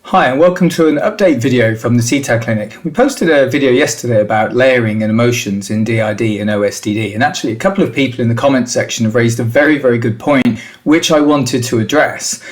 Hi and welcome to an update video from the CTAD Clinic. We posted a video yesterday about layering and emotions in DID and OSDD, and actually a couple of people in the comments section have raised a very good point which I wanted to address.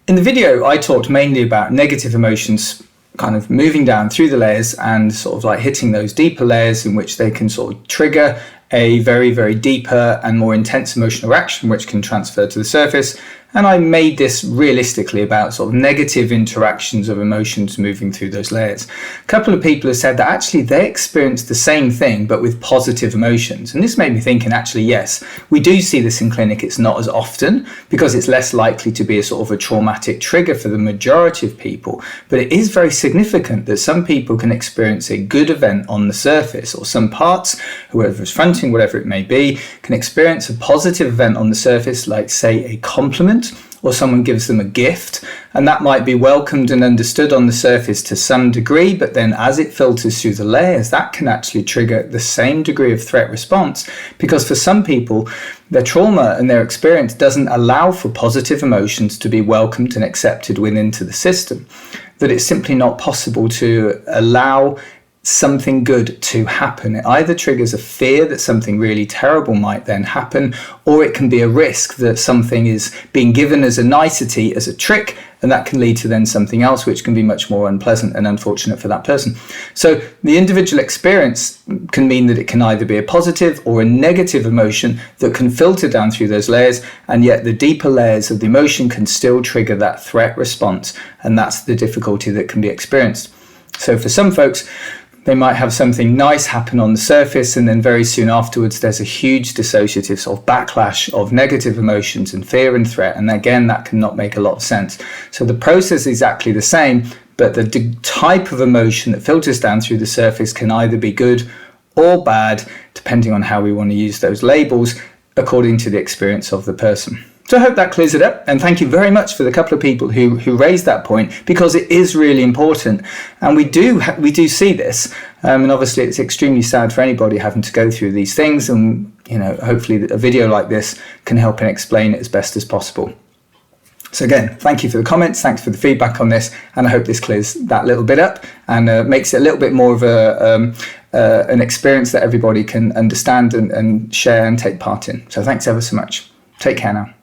In the video I talked mainly about negative emotions kind of moving down through the layers and sort of like hitting those deeper layers in which they can sort of trigger a very deeper and more intense emotional reaction which can transfer to the surface. And I made this realistically about sort of negative interactions of emotions moving through those layers. A couple of people have said that actually they experienced the same thing but with positive emotions. And this made me thinking actually, yes, we do see this in clinic. It's not as often because it's less likely to be a sort of a traumatic trigger for the majority of people. But it is very significant that some people can experience a good event on the surface, or some parts, whoever is fronting, whatever it may be, can experience a positive event on the surface, like say a compliment, or someone gives them a gift, and that might be welcomed and understood on the surface to some degree, but then as it filters through the layers, that can actually trigger the same degree of threat response, because for some people, their trauma and their experience doesn't allow for positive emotions to be welcomed and accepted into the system, that it's simply not possible to allow something good to happen. It either triggers a fear that something really terrible might then happen, or it can be a risk that something is being given as a nicety, as a trick, and that can lead to then something else which can be much more unpleasant and unfortunate for that person. So the individual experience can mean that it can either be a positive or a negative emotion that can filter down through those layers, and yet the deeper layers of the emotion can still trigger that threat response, and that's the difficulty that can be experienced. So for some folks, they might have something nice happen on the surface, and then very soon afterwards there's a huge dissociative sort of backlash of negative emotions and fear and threat, and again that cannot make a lot of sense. So the process is exactly the same, but the type of emotion that filters down through the surface can either be good or bad, depending on how we want to use those labels, according to the experience of the person. So I hope that clears it up, and thank you very much for the couple of people who raised that point, because it is really important, and we do see this, and obviously it's extremely sad for anybody having to go through these things, and hopefully a video like this can help and explain it as best as possible. So again, thank you for the comments, thanks for the feedback on this, and I hope this clears that little bit up and makes it a little bit more of an experience that everybody can understand and share and take part in. So thanks ever so much. Take care now.